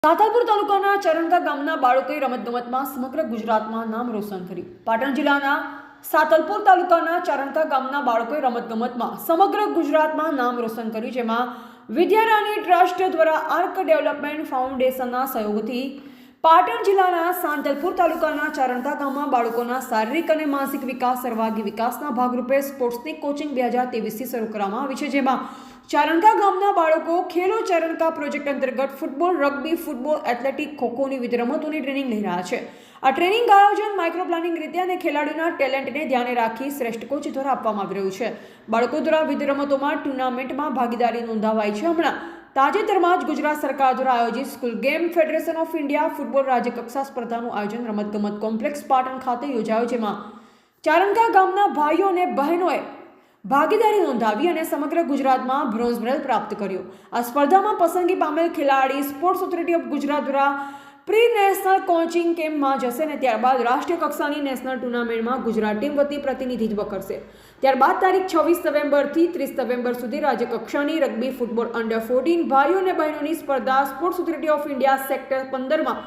સાતલપુર તાલુકાના ચરણકા ગામના બાળકોએ રમતગમતમાં સમગ્ર ગુજરાતમાં નામ રોશન કર્યું. પાટણ જિલ્લાના સાતલપુર તાલુકાના ચરણકા ગામના બાળકોએ રમતગમતમાં સમગ્ર ગુજરાતમાં નામ રોશન કર્યું, જેમાં વિદ્યારાણી ટ્રસ્ટ દ્વારા આર્ક ડેવલપમેન્ટ ફાઉન્ડેશનના સહયોગથી પાટણ જિલ્લાના સાતલપુર તાલુકાના ચરણકા ગામમાં બાળકોના શારીરિક અને માનસિક વિકાસ, સર્વાંગી વિકાસના ભાગરૂપે સ્પોર્ટ્સની કોચિંગ 2023થી શરૂ કરવામાં આવી છે, જેમાં ચરણકા ગામના બાળકો ખેલો ચરણકા પ્રોજેક્ટ અંતર્ગત ફૂટબોલ, રગ્બી, ફૂટબોલ, એથ્લેટિક, ખોખોની વિવિધ રમતોની ટ્રેનિંગ લઈ રહ્યા છે. આ ટ્રેનિંગ આયોજન માઇક્રો પ્લાનિંગ રીતે અને ખેલાડીઓના ટેલેન્ટને ધ્યાને રાખી શ્રેષ્ઠ કોચ દ્વારા આપવામાં આવી રહ્યું છે. બાળકો દ્વારા વિવિધ રમતોમાં ટુર્નામેન્ટમાં ભાગીદારી નોંધાવાઈ છે. હમણાં તાજેતરમાં જ ગુજરાત સરકાર દ્વારા આયોજિત school game federation of India football રાજ્યકક્ષા સ્પર્ધાનું આયોજન રમતગમત કોમ્પ્લેક્સ પાટણ ખાતે યોજાયું, જેમાં ચરણકા ગામના ભાઈઓ અને બહેનોએ ભાગીદારી નોંધાવી અને સમગ્ર ગુજરાતમાં બ્રોન્ઝ મેડલ પ્રાપ્ત કર્યો. આ સ્પર્ધામાં પસંદગી પામેલ ખેલાડી સ્પોર્ટ્સ ઓથોરિટી ઓફ ગુજરાત દ્વારા પ્રી નેશનલ કોચિંગ કેમ્પમાં જશે અને ત્યારબાદ રાષ્ટ્રીય કક્ષાની નેશનલ ટુર્નામેન્ટમાં ગુજરાત ટીમ વતી પ્રતિનિધિત્વ કરશે. ત્યારબાદ તારીખ 26 નવેમ્બરથી 30 નવેમ્બર સુધી રાજ્યકક્ષાની રગ્બી, ફૂટબોલ અંડર 14 ભાઈઓ અને બહેનોની સ્પર્ધા sports authority of India sector 15માં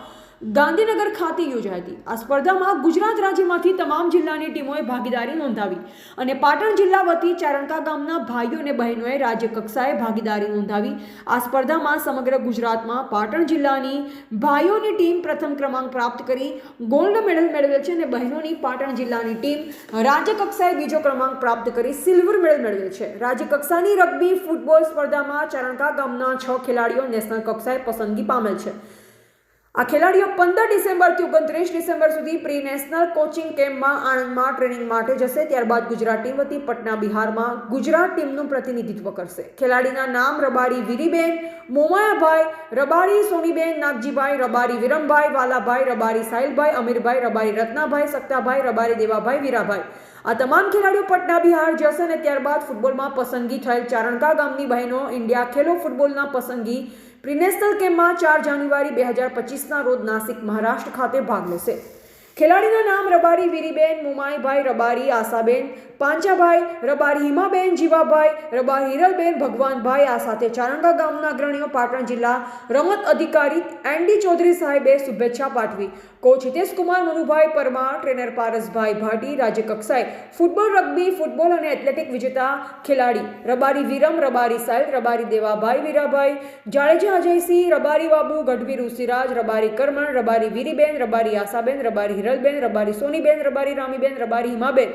ગાંધીનગર ખાતે યોજાઈ હતી. આ સ્પર્ધામાં ગુજરાત રાજ્યમાંથી તમામ જિલ્લાની ટીમોએ ભાગીદારી નોંધાવી અને પાટણ જિલ્લા વતી ચરણકા ગામના ભાઈઓ અને બહેનોએ રાજ્ય કક્ષાએ ભાગીદારી નોંધાવી. આ સ્પર્ધામાં સમગ્ર ગુજરાતમાં પાટણ જિલ્લાની ભાઈઓની ટીમ પ્રથમ ક્રમાંક પ્રાપ્ત કરી ગોલ્ડ મેડલ મેળવેલ છે અને બહેનોની પાટણ જિલ્લાની ટીમ રાજ્ય કક્ષાએ બીજો ક્રમાંક પ્રાપ્ત કરી સિલ્વર મેડલ મેળવેલ છે. રાજ્ય કક્ષાની રગ્બી, ફૂટબોલ સ્પર્ધામાં ચરણકા ગામના 6 ખેલાડીઓ નેશનલ કક્ષાએ પસંદગી પામેલ છે. આ ખેલાડીઓ 15 ડિસેમ્બરથી 29 ડિસેમ્બર સુધી પ્રી નેશનલ કોચિંગ કેમ્પમાં આણંદમાં ટ્રેનિંગ માટે જશે. ત્યારબાદ ગુજરાત ટીમ વતી પટના, બિહારમાં ગુજરાત ટીમનું પ્રતિનિધિત્વ કરશે. ખેલાડીના નામ રબારી વીરીબેન, મોમાયાભાઈ રબારી, સોનીબેન નાગજીભાઈ રબારી, વિરમભાઈ વાલાભાઈ રબારી, સાહિલભાઈ અમીરભાઈ રબારી, રત્નાભાઈ સત્તાભાઈ રબારી, દેવાભાઈ વીરાભાઈ. આ તમામ ખેલાડીઓ પટના, બિહાર જશે અને ત્યારબાદ ફૂટબોલમાં પસંદગી થયેલ ચરણકા ગામની બહેનો ઇન્ડિયા ખેલો ફૂટબોલના પસંદગી પ્રીનેશનલ કેમ્પમાં 4 જાન્યુઆરી 2025ના રોજ નાસિક, મહારાષ્ટ્ર ખાતે ભાગ લેશે. ખેલાડીના નામ રબારી વીરીબેન, મોમાઈભાઈ રબારી, આશાબેન, પાંચાભાઈ રબારી, હિમાબેન, જીવાભાઈ રબારી, હિરલબેન, ભગવાનભાઈ. આ સાથે ચરણકા ગામના અગ્રણીઓ પાટણ જિલ્લા રમત અધિકારી એનડી ચૌધરી સાહેબે શુભેચ્છા પાઠવી. કોચ હિતેશકુમાર મનુભાઈ પરમાર, ટ્રેનર પારસભાઈ ભાટી. રાજ્ય કક્ષાએ ફૂટબોલ, રગ્બી, ફૂટબોલ અને એથ્લેટિક વિજેતા ખેલાડી રબારી વિરમ, રબારી સાહિલ, રબારી દેવાભાઈ વીરાભાઈ, જાડેજા અજયસિંહ, રબારી બાબુ, ગઢવી ઋષિરાજ, રબારી કરમણ, રબારી વીરીબેન, રબારી આશાબેન, રબારી હિરલબેન, રબારી સોનીબેન, રબારી રામીબેન, રબારી હિમાબેન,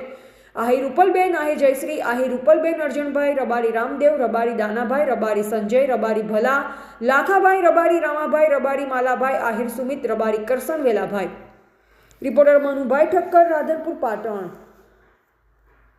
આહિર રૂપલબેન, આહિર જયશ્રી, આહિર રૂપલબેન, અર્જુનભાઈ, રબારી રામદેવ, રબારી દાનાભાઈ, રબારી સંજય, રબારી ભલા, લાખાભાઈ, રબારી રામાભાઈ, રબારી માલાભાઈ, આહિર સુમિત, રબારી કરસન વેલાભાઈ. રિપોર્ટર મનુભાઈ ઠક્કર, રાધનપુર, પાટણ.